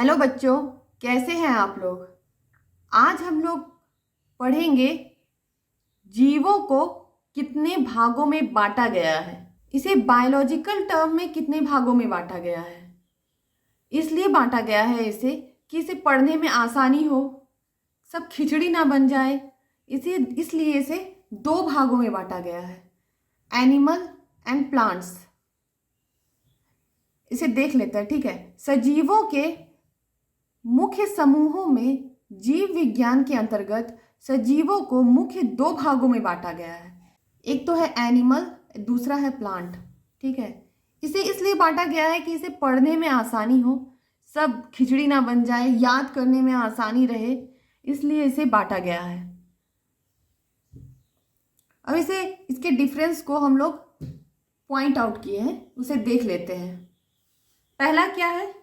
Hello बच्चों, कैसे हैं आप लोग। आज हम लोग पढ़ेंगे जीवों को कितने भागों में बांटा गया है। इसे बायोलॉजिकल टर्म में कितने भागों में बांटा गया है। इसलिए बांटा गया है इसे कि इसे पढ़ने में आसानी हो, सब खिचड़ी ना बन जाए। इसलिए इसे दो भागों में बांटा गया है, एनिमल एंड प्लांट्स। इसे देख लेते हैं, ठीक है। सजीवों के मुख्य समूहों में जीव विज्ञान के अंतर्गत सजीवों को मुख्य दो भागों में बांटा गया है। एक तो है एनिमल, दूसरा है प्लांट, ठीक है। इसे इसलिए बांटा गया है कि इसे पढ़ने में आसानी हो, सब खिचड़ी ना बन जाए, याद करने में आसानी रहे, इसलिए इसे बांटा गया है। अब इसके डिफरेंस को हम लोग पॉइंट आउट किए हैं, उसे देख लेते हैं। पहला क्या है,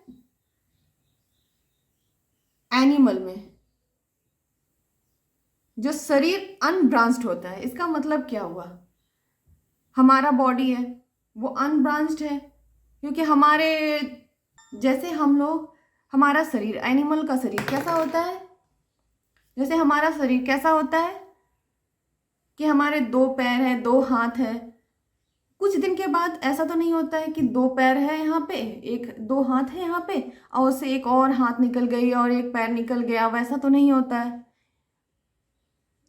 एनिमल में जो शरीर अनब्रांच्ड होता है। इसका मतलब क्या हुआ, हमारा बॉडी है वो अनब्रांच्ड है, क्योंकि हमारे जैसे हम लोग, हमारा शरीर, एनिमल का शरीर कैसा होता है, जैसे हमारा शरीर कैसा होता है कि हमारे दो पैर हैं, दो हाथ है। कुछ दिन के बाद ऐसा तो नहीं होता है कि दो पैर है यहाँ पे, एक दो हाथ है यहाँ पे, और उससे एक और हाथ निकल गई और एक पैर निकल गया, वैसा तो नहीं होता है।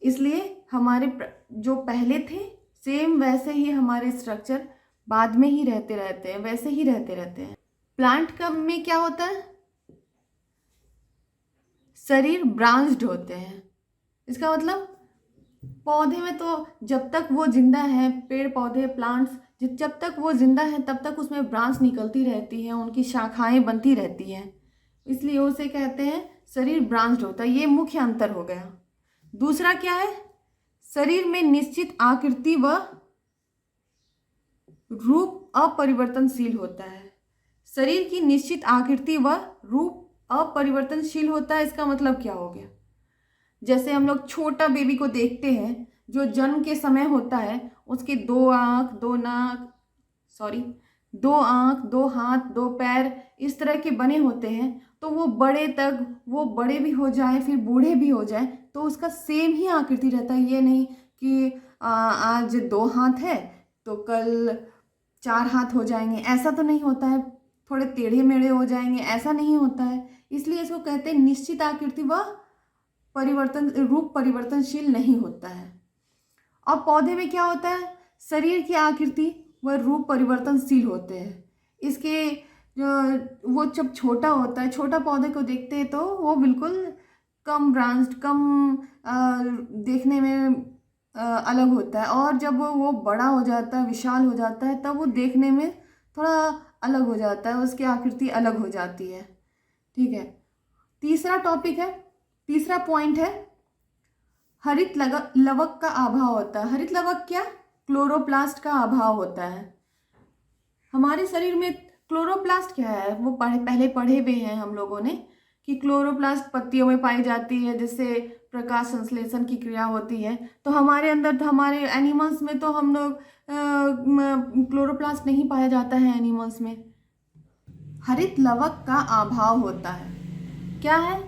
इसलिए हमारे जो पहले थे सेम वैसे ही हमारे स्ट्रक्चर बाद में ही रहते हैं, वैसे ही रहते हैं। प्लांट का में क्या होता है, शरीर ब्रांच्ड होते हैं। इसका मतलब पौधे में तो जब तक वो जिंदा है, पेड़ पौधे प्लांट्स जब तक वो जिंदा है तब तक उसमें ब्रांच निकलती रहती है, उनकी शाखाएं बनती रहती हैं, इसलिए उसे कहते हैं शरीर ब्रांच्ड होता है। ये मुख्य अंतर हो गया। दूसरा क्या है, शरीर में निश्चित आकृति व रूप अपरिवर्तनशील होता है। शरीर की निश्चित आकृति व रूप अपरिवर्तनशील होता है। इसका मतलब क्या हो गया, जैसे हम लोग छोटा बेबी को देखते हैं, जो जन्म के समय होता है, उसके दो आँख, दो आँख, दो हाथ, दो पैर इस तरह के बने होते हैं। तो वो बड़े भी हो जाए, फिर बूढ़े भी हो जाए, तो उसका सेम ही आकृति रहता है। ये नहीं कि आज दो हाथ है तो कल चार हाथ हो जाएंगे, ऐसा तो नहीं होता है। थोड़े टेढ़े मेढ़े हो जाएंगे, ऐसा नहीं होता है। इसलिए इसको कहते हैं निश्चित आकृति व रूप परिवर्तनशील नहीं होता है। और पौधे में क्या होता है, शरीर की आकृति व रूप परिवर्तनशील होते हैं। इसके जो वो जब छोटा होता है, छोटा पौधे को देखते हैं तो वो बिल्कुल कम ब्रांच्ड, कम देखने में अलग होता है, और जब वो बड़ा हो जाता है, विशाल हो जाता है, तब वो देखने में थोड़ा अलग हो जाता है, उसकी आकृति अलग हो जाती है, ठीक है। तीसरा पॉइंट है हरित लवक का अभाव होता है। हरित लवक क्या, क्लोरोप्लास्ट का अभाव होता है। हमारे शरीर में क्लोरोप्लास्ट क्या है, वो पहले पढ़े हुए हैं हम लोगों ने कि क्लोरोप्लास्ट पत्तियों में पाई जाती है, जिससे प्रकाश संश्लेषण की क्रिया होती है। तो हमारे अंदर, तो हमारे एनिमल्स में तो हम लोग क्लोरोप्लास्ट नहीं पाया जाता है एनिमल्स में। हरित लवक का अभाव होता है। क्या है,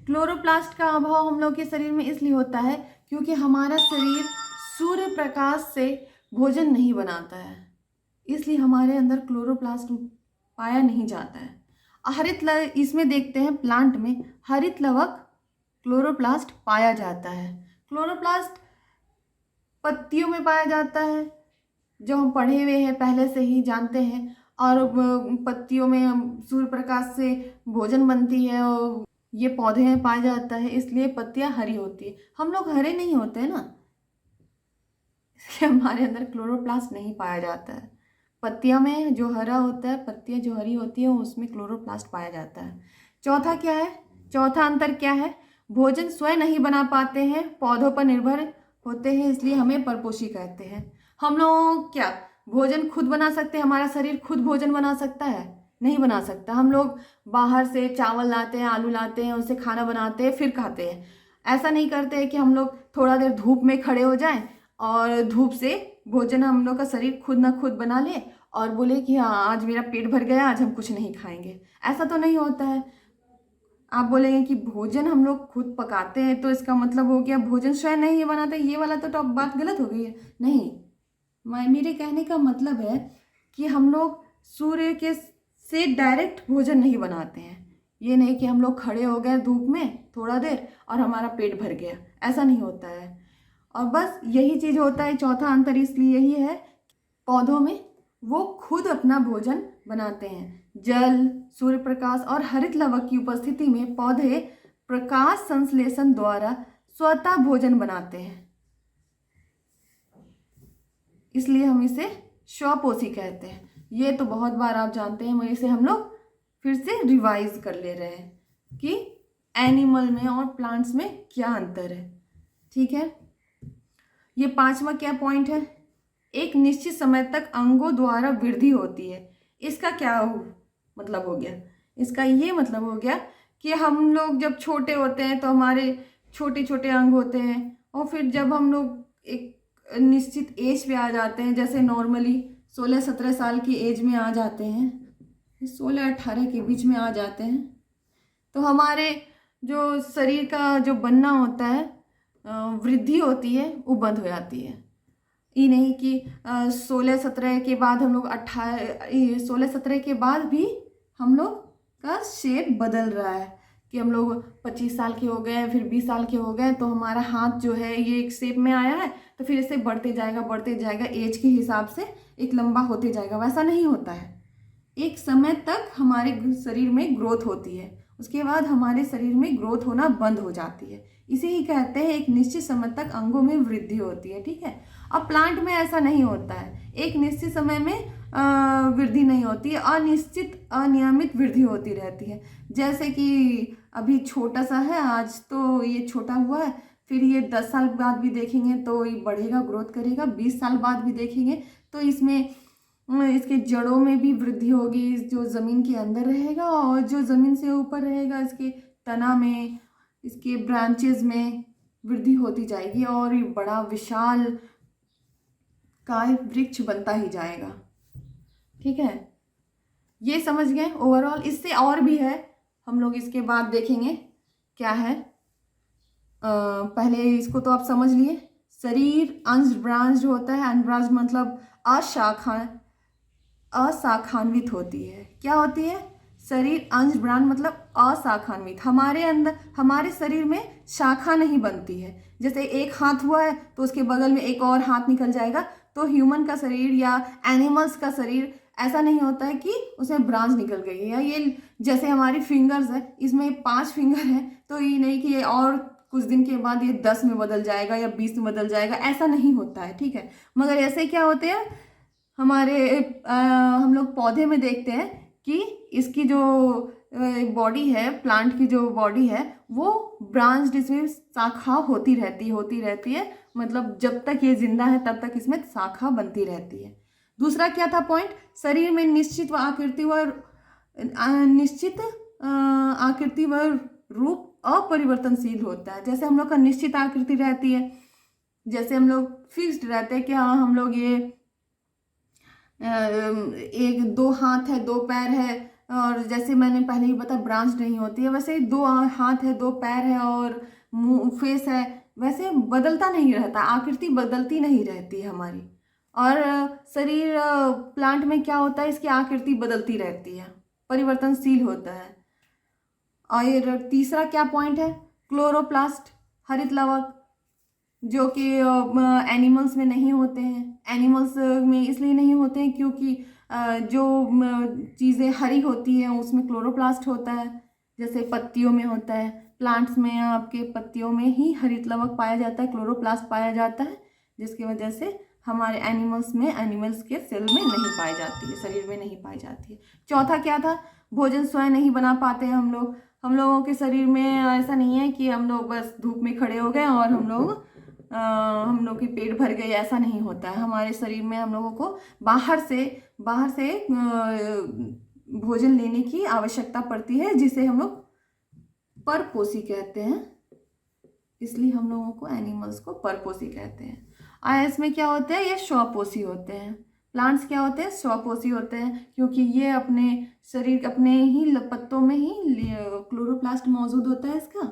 क्लोरोप्लास्ट का अभाव हम लोग के शरीर में इसलिए होता है क्योंकि हमारा शरीर सूर्य प्रकाश से भोजन नहीं बनाता है, इसलिए हमारे अंदर क्लोरोप्लास्ट पाया नहीं जाता है। इसमें देखते हैं प्लांट में हरित लवक क्लोरोप्लास्ट पाया जाता है। क्लोरोप्लास्ट पत्तियों में पाया जाता है, जो हम पढ़े हुए हैं, पहले से ही जानते हैं। और पत्तियों में सूर्य प्रकाश से भोजन बनती है, और ये पौधे में पाया जाता है, इसलिए पत्तियां हरी होती है। हम लोग हरे नहीं होते हैं ना, इसलिए हमारे अंदर क्लोरोप्लास्ट नहीं पाया जाता है। पत्तियां में जो हरा होता है, पत्तियां जो हरी होती है, उसमें क्लोरोप्लास्ट पाया जाता है। चौथा अंतर क्या है, भोजन स्वयं नहीं बना पाते हैं, पौधों पर निर्भर होते हैं, इसलिए हमें परपोषी कहते हैं। हम लोग क्या भोजन खुद बना सकते हैं, हमारा शरीर खुद भोजन बना सकता है? नहीं बना सकता। हम लोग बाहर से चावल लाते हैं, आलू लाते हैं, उससे खाना बनाते हैं, फिर खाते हैं। ऐसा नहीं करते हैं कि हम लोग थोड़ा देर धूप में खड़े हो जाएं और धूप से भोजन हम लोग का शरीर खुद ना खुद बना ले और बोले कि हाँ आज मेरा पेट भर गया, आज हम कुछ नहीं खाएंगे। ऐसा तो नहीं होता है। आप बोलेंगे कि भोजन हम लोग खुद पकाते हैं तो इसका मतलब हो गया भोजन स्वयं नहीं बनाते, ये वाला तो बात गलत हो गई है। नहीं, मेरे कहने का मतलब है कि हम लोग सूर्य के से डायरेक्ट भोजन नहीं बनाते हैं। ये नहीं कि हम लोग खड़े हो गए धूप में थोड़ा देर और हमारा पेट भर गया, ऐसा नहीं होता है। और बस यही चीज़ होता है। चौथा अंतर इसलिए यही है, पौधों में वो खुद अपना भोजन बनाते हैं। जल, सूर्य प्रकाश और हरित लवक की उपस्थिति में पौधे प्रकाश संश्लेषण द्वारा स्वतः भोजन बनाते हैं, इसलिए हम इसे स्वपोषी कहते हैं। ये तो बहुत बार आप जानते हैं, मगर इसे हम लोग फिर से रिवाइज कर ले रहे हैं कि एनिमल में और प्लांट्स में क्या अंतर है। ठीक है, ये पांचवा क्या पॉइंट है, एक निश्चित समय तक अंगों द्वारा वृद्धि होती है। इसका क्या मतलब हो गया, इसका ये मतलब हो गया कि हम लोग जब छोटे होते हैं तो हमारे छोटे छोटे अंग होते हैं, और फिर जब हम लोग एक निश्चित एज पे आ जाते हैं, जैसे नॉर्मली 16-17 साल की एज में आ जाते हैं, 16-18 के बीच में आ जाते हैं, तो हमारे जो शरीर का जो बनना होता है, वृद्धि होती है, वो बंद हो जाती है। ये नहीं कि 16-17 के बाद हम लोग 16-17 के बाद भी हम लोग का शेप बदल रहा है, कि हम लोग 25 साल के हो गए, फिर 20 साल के हो गए, तो हमारा हाथ जो है ये एक शेप में आया है, तो फिर इसे बढ़ते जाएगा एज के हिसाब से एक लंबा होते जाएगा। वैसा नहीं होता है। एक समय तक हमारे शरीर में ग्रोथ होती है, उसके बाद हमारे शरीर में ग्रोथ होना बंद हो जाती है। इसे ही कहते हैं एक निश्चित समय तक अंगों में वृद्धि होती है। ठीक है, अब प्लांट में ऐसा नहीं होता है, एक निश्चित समय में वृद्धि नहीं होती है, अनिश्चित अनियमित वृद्धि होती रहती है। जैसे कि अभी छोटा सा है, आज तो ये छोटा हुआ है, फिर ये 10 साल बाद भी देखेंगे तो ये बढ़ेगा, ग्रोथ करेगा, 20 साल बाद भी देखेंगे तो इसमें इसके जड़ों में भी वृद्धि होगी, जो ज़मीन के अंदर रहेगा, और जो ज़मीन से ऊपर रहेगा इसके तना में, इसके ब्रांचेस में वृद्धि होती जाएगी, और ये बड़ा विशाल काय वृक्ष बनता ही जाएगा। ठीक है, ये समझ गए ओवरऑल। इससे और भी है, हम लोग इसके बाद देखेंगे क्या है। पहले इसको तो आप समझ लिए, शरीर अनब्रांच्ड होता है। अनब्रांच्ड मतलब अशाखान्वित होती है। क्या होती है, शरीर अनब्रांच्ड मतलब अशाखान्वित। हमारे अंदर, हमारे शरीर में शाखा नहीं बनती है। जैसे एक हाथ हुआ है तो उसके बगल में एक और हाथ निकल जाएगा, तो ह्यूमन का शरीर या एनिमल्स का शरीर ऐसा नहीं होता है कि उसमें ब्रांच निकल गई है। या ये जैसे हमारी फिंगर्स है, इसमें 5 फिंगर है, तो ये नहीं कि ये और कुछ दिन के बाद ये 10 में बदल जाएगा या 20 में बदल जाएगा, ऐसा नहीं होता है। ठीक है, मगर ऐसे क्या होते हैं, हमारे हम लोग पौधे में देखते हैं कि इसकी जो बॉडी है, प्लांट की जो बॉडी है, वो ब्रांच, इसमें शाखा होती रहती है। मतलब जब तक ये जिंदा है तब तक इसमें शाखा बनती रहती है। दूसरा क्या था पॉइंट, शरीर में निश्चित आकृति व रूप अपरिवर्तनशील होता है। जैसे हम लोग का निश्चित आकृति रहती है, जैसे हम लोग फिक्स्ड रहते हैं कि हाँ हम लोग ये 1-2 हाथ है, 2 पैर है, और जैसे मैंने पहले ही बताया ब्रांच नहीं होती है, वैसे 2 हाथ है, 2 पैर है और मुंह, फेस है, वैसे बदलता नहीं रहता, आकृति बदलती नहीं रहती है हमारी। और शरीर प्लांट में क्या होता है, इसकी आकृति बदलती रहती है, परिवर्तनशील होता है। और तीसरा क्या पॉइंट है, क्लोरोप्लास्ट, हरित लवक, जो कि एनिमल्स में नहीं होते हैं। एनिमल्स में इसलिए नहीं होते हैं क्योंकि जो चीज़ें हरी होती हैं उसमें क्लोरोप्लास्ट होता है, जैसे पत्तियों में होता है। प्लांट्स में आपके पत्तियों में ही हरित लवक पाया जाता है, क्लोरोप्लास्ट पाया जाता है, जिसकी वजह से हमारे एनिमल्स के सेल में नहीं पाई जाती है, शरीर में नहीं पाई जाती है। चौथा क्या था, भोजन स्वयं नहीं बना पाते हैं हम लोग। हम लोगों के शरीर में ऐसा नहीं है कि हम लोग बस धूप में खड़े हो गए और हम लोग की पेट भर गई, ऐसा नहीं होता है। हमारे शरीर में हम लोगों को बाहर से भोजन लेने की आवश्यकता पड़ती है, जिसे हम लोग परपोषी कहते हैं। इसलिए हम लोगों को एनिमल्स को परपोषी कहते हैं। और इसमें क्या होते हैं, ये स्वपोषी होते हैं। प्लांट्स क्या होते हैं, स्वपोषी होते हैं, क्योंकि ये अपने शरीर, अपने ही पत्तों में ही क्लोरोप्लास्ट मौजूद होता है इसका,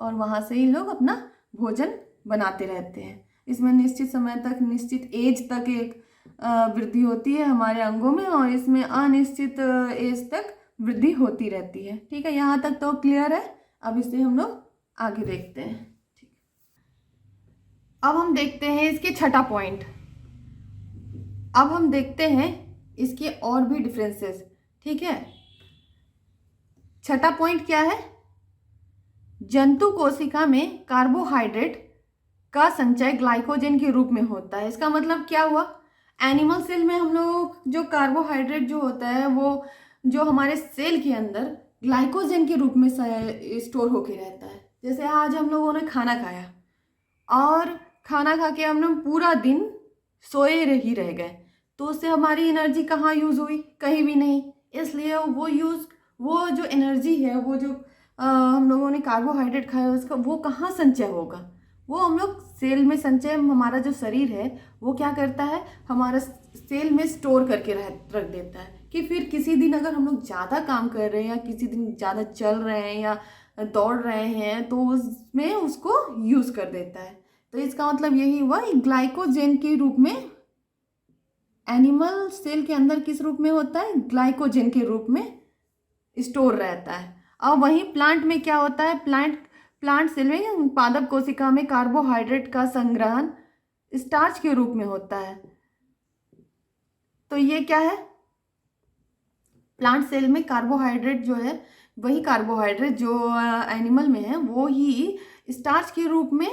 और वहाँ से ही लोग अपना भोजन बनाते रहते हैं। इसमें निश्चित समय तक, निश्चित एज तक एक वृद्धि होती है हमारे अंगों में, और इसमें अनिश्चित एज तक वृद्धि होती रहती है। ठीक है, यहाँ तक तो क्लियर है। अब इसे हम लोग आगे देखते हैं। ठीक, अब हम देखते हैं इसके छठा पॉइंट। अब हम देखते हैं इसके और भी डिफरेंसेस। ठीक है, छठा पॉइंट क्या है, जंतु कोशिका में कार्बोहाइड्रेट का संचय ग्लाइकोजन के रूप में होता है। इसका मतलब क्या हुआ, एनिमल सेल में हम लोग जो कार्बोहाइड्रेट जो होता है वो जो हमारे सेल के अंदर ग्लाइकोजन के रूप में स्टोर होके रहता है। जैसे आज हम लोगों ने खाना खाया और खाना खा के हम लोग पूरा दिन सोए ही रह गए, तो उससे हमारी एनर्जी कहाँ यूज़ हुई, कहीं भी नहीं। इसलिए वो जो एनर्जी है, वो जो हम लोगों ने कार्बोहाइड्रेट खाया उसका वो कहाँ संचय होगा, वो हम लोग सेल में संचय, हमारा जो शरीर है वो क्या करता है, हमारा सेल में स्टोर करके रख देता है, कि फिर किसी दिन अगर हम लोग ज़्यादा काम कर रहे हैं या किसी दिन ज़्यादा चल रहे हैं या दौड़ रहे हैं तो उसमें उसको यूज़ कर देता है। तो इसका मतलब यही हुआ, ग्लाइकोजन के रूप में एनिमल सेल के अंदर किस रूप में होता है, ग्लाइकोजन के रूप में स्टोर रहता है। और वहीं प्लांट में क्या होता है, प्लांट सेल में पादप कोशिका में कार्बोहाइड्रेट का संग्रहण स्टार्च के रूप में होता है। तो ये क्या है, प्लांट सेल में कार्बोहाइड्रेट जो है, वही कार्बोहाइड्रेट जो एनिमल में है वो ही स्टार्च के रूप में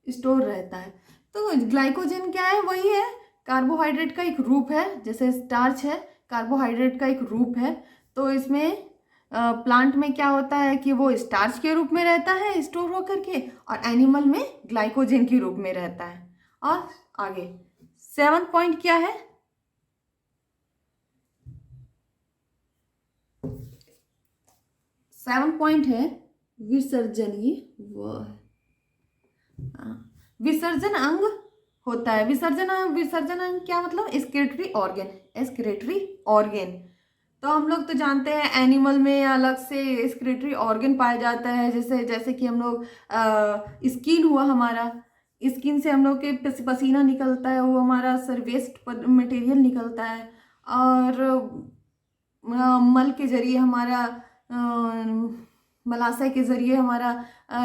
स्टोर रहता है। तो ग्लाइकोजन क्या है, वही है, कार्बोहाइड्रेट का एक रूप है, जैसे स्टार्च है कार्बोहाइड्रेट का एक रूप है। तो इसमें प्लांट में क्या होता है कि वो स्टार्च के रूप में रहता है स्टोर होकर के, और एनिमल में ग्लाइकोजन के रूप में रहता है। और आगे 7 पॉइंट क्या है, 7 पॉइंट है विसर्जनीय विसर्जन अंग होता है। विसर्जन अंग क्या मतलब, एक्सक्रीटरी ऑर्गन। तो हम लोग तो जानते हैं एनिमल में अलग से एक्सक्रीटरी ऑर्गन पाया जाता है, जैसे कि हम लोग स्किन हुआ, हमारा स्किन से हम लोग के पसीना निकलता है, वो हमारा वेस्ट मटेरियल निकलता है, और मल के जरिए हमारा मलाशय के जरिए हमारा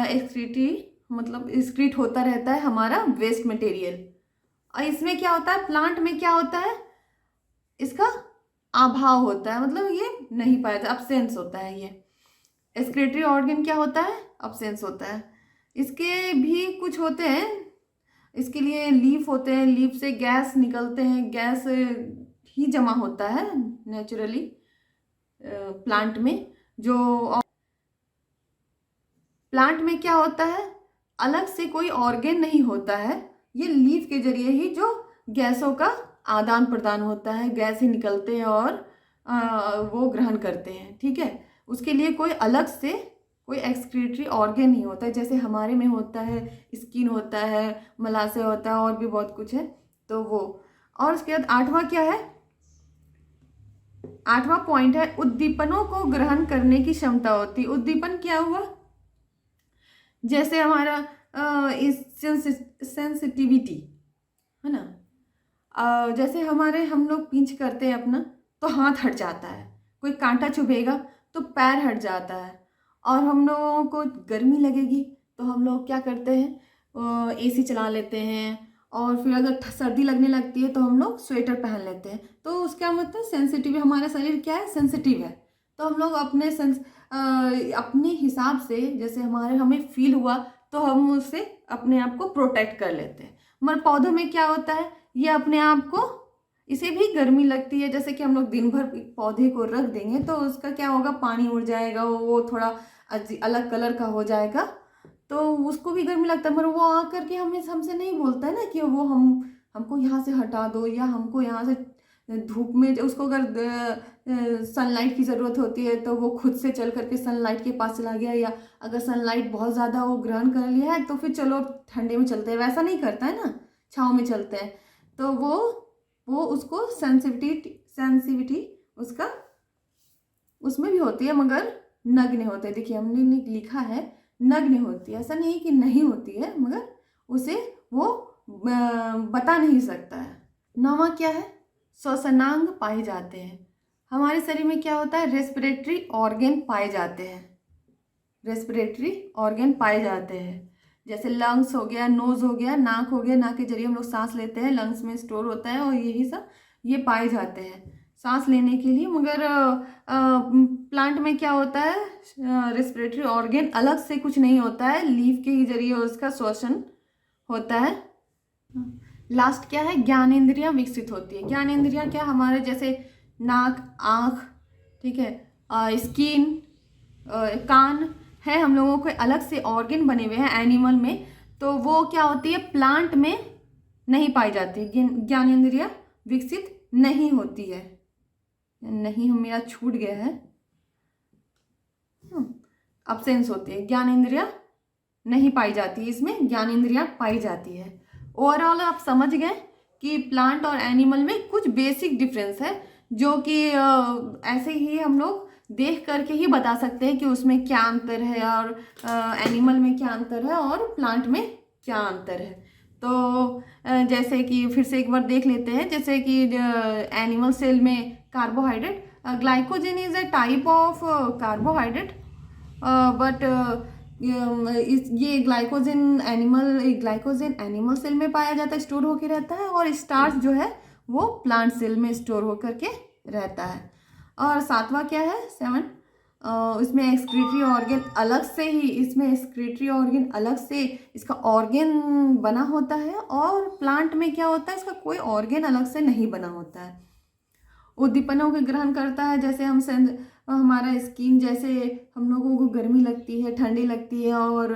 एक्सक्रीट होता रहता है हमारा वेस्ट मटेरियल। और इसमें क्या होता है, प्लांट में क्या होता है, इसका अभाव होता है, मतलब ये नहीं पाया जाता, अब्सेंस होता है। ये एक्सक्रीटरी ऑर्गन क्या होता है, अब्सेंस होता है। इसके भी कुछ होते हैं, इसके लिए लीफ होते हैं, लीफ से गैस निकलते हैं, गैस ही जमा होता है नेचुरली प्लांट में। प्लांट में क्या होता है, अलग से कोई ऑर्गन नहीं होता है, ये लीफ के जरिए ही जो गैसों का आदान प्रदान होता है, गैस ही निकलते हैं और वो ग्रहण करते हैं। ठीक है, उसके लिए कोई अलग से कोई एक्सक्रीटरी ऑर्गन नहीं होता है, जैसे हमारे में होता है, स्किन होता है, मलाशय होता है, और भी बहुत कुछ है। तो वो, और उसके बाद 8वां क्या है, 8वां पॉइंट है उद्दीपनों को ग्रहण करने की क्षमता होती है। उद्दीपन क्या हुआ, जैसे हमारा सेंसिटिविटी है ना, जैसे हम लोग पिंच करते हैं अपना तो हाथ हट जाता है, कोई कांटा चुभेगा तो पैर हट जाता है, और हम लोगों को गर्मी लगेगी तो हम लोग क्या करते हैं, एसी चला लेते हैं, और फिर अगर सर्दी लगने लगती है तो हम लोग स्वेटर पहन लेते हैं। तो उसका मतलब सेंसिटिव, हमारा शरीर क्या है, सेंसिटिव है। तो हम लोग अपने हिसाब से, जैसे हमें फील हुआ तो हम उससे अपने आप को प्रोटेक्ट कर लेते हैं। मगर पौधों में क्या होता है, ये अपने आप को, इसे भी गर्मी लगती है, जैसे कि हम लोग दिन भर पौधे को रख देंगे तो उसका क्या होगा, पानी उड़ जाएगा, वो थोड़ा अलग कलर का हो जाएगा, तो उसको भी गर्मी लगता है। मगर वो आकर के हमसे नहीं बोलता है ना कि वो हमको यहाँ से हटा दो, या हमको यहाँ से धूप में, उसको अगर सनलाइट की ज़रूरत होती है तो वो खुद से चल करके सनलाइट के पास चला गया, या अगर सनलाइट बहुत ज़्यादा वो ग्रहण कर लिया है तो फिर चलो ठंडे में चलते हैं, वैसा नहीं करता है ना, छाँव में चलते हैं। तो वो वो उसको सेंसिटिविटी उसका उसमें भी होती है, मगर नग्न होते हैं। देखिए हमने लिखा है नग्न होती है, ऐसा नहीं कि नहीं होती है, मगर उसे वो बता नहीं सकता है। 9वां क्या है? श्वसनांग पाए जाते हैं। हमारे शरीर में क्या होता है? रेस्पिरेटरी ऑर्गन पाए जाते हैं। रेस्पिरेटरी ऑर्गन पाए जाते हैं, जैसे लंग्स हो गया, नोज हो गया, नाक हो गया, नाक के जरिए हम लोग सांस लेते हैं, लंग्स में स्टोर होता है, और यही सब ये पाए जाते हैं सांस लेने के लिए। मगर प्लांट में क्या होता है? रेस्पिरेटरी ऑर्गन अलग से कुछ नहीं होता है, लीफ के ही जरिए उसका श्वसन होता है। लास्ट क्या है? ज्ञानेंद्रियां विकसित होती है। ज्ञानेंद्रियां क्या? हमारे जैसे नाक, आँख, ठीक है, स्किन, कान है, हम लोगों के अलग से ऑर्गन बने हुए हैं एनिमल में, तो वो क्या होती है? प्लांट में नहीं पाई जाती, ज्ञानेंद्रियां विकसित नहीं होती है। नहीं, मेरा छूट गया है, अब्सेंस होती है, ज्ञानेंद्रियां नहीं पाई जाती, इसमें ज्ञानेंद्रियां पाई जाती है। ओवरऑल आप समझ गए कि प्लांट और एनिमल में कुछ बेसिक डिफरेंस है, जो कि ऐसे ही हम लोग देख करके ही बता सकते हैं कि उसमें क्या अंतर है, और एनिमल में क्या अंतर है और प्लांट में क्या अंतर है। तो जैसे कि फिर से एक बार देख लेते हैं, जैसे कि एनिमल सेल में carbohydrate, glycogen is a type of carbohydrate, but ये ग्लाइकोजन एनिमल सेल में पाया जाता है, स्टोर होकर रहता है, और स्टार्च जो है वो प्लांट सेल में स्टोर होकर के रहता है। और 7वां क्या है? 7, इसमें एक्सक्रीटरी ऑर्गन अलग से ही, इसमें एक्सक्रीटरी ऑर्गन अलग से इसका ऑर्गन बना होता है, और प्लांट में क्या होता है? इसका कोई ऑर्गन अलग से नहीं बना होता है। उद्दीपनों के ग्रहण करता है, जैसे हमारा स्किन, जैसे हम लोगों को गर्मी लगती है, ठंडी लगती है, और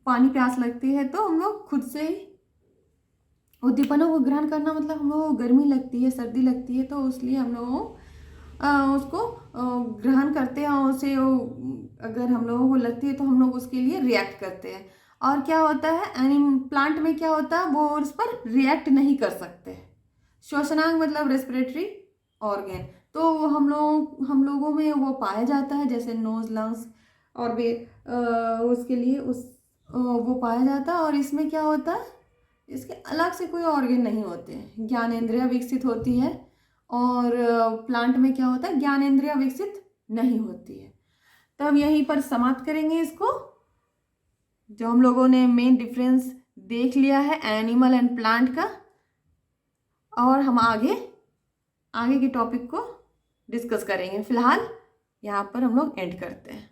पानी प्यास लगती है, तो हम लोग खुद से ही उद्दीपनों को ग्रहण करना, मतलब हम लोगों को गर्मी लगती है, सर्दी लगती है, तो इसलिए हम लोग उसको ग्रहण करते हैं, और उसे अगर हम लोगों को लगती है तो हम लोग उसके लिए रिएक्ट करते हैं। और क्या होता है? प्लांट में क्या होता है? वो उस पर रिएक्ट नहीं कर सकते। श्वसनांग मतलब रेस्पिरेटरी ऑर्गन, तो हम लोगों में वो पाया जाता है, जैसे नोज, लंग्स, और भी उसके लिए वो पाया जाता है। और इसमें क्या होता है? इसके अलग से कोई ऑर्गन नहीं होते हैं, ज्ञानेंद्रियां विकसित होती है, और प्लांट में क्या होता है? ज्ञानेंद्रियां विकसित नहीं होती है। तब यहीं पर समाप्त करेंगे इसको, जो हम लोगों ने मेन डिफरेंस देख लिया है एनिमल एंड प्लांट का, और हम आगे के टॉपिक को डिस्कस करेंगे। फिलहाल यहाँ पर हम लोग एंड करते हैं।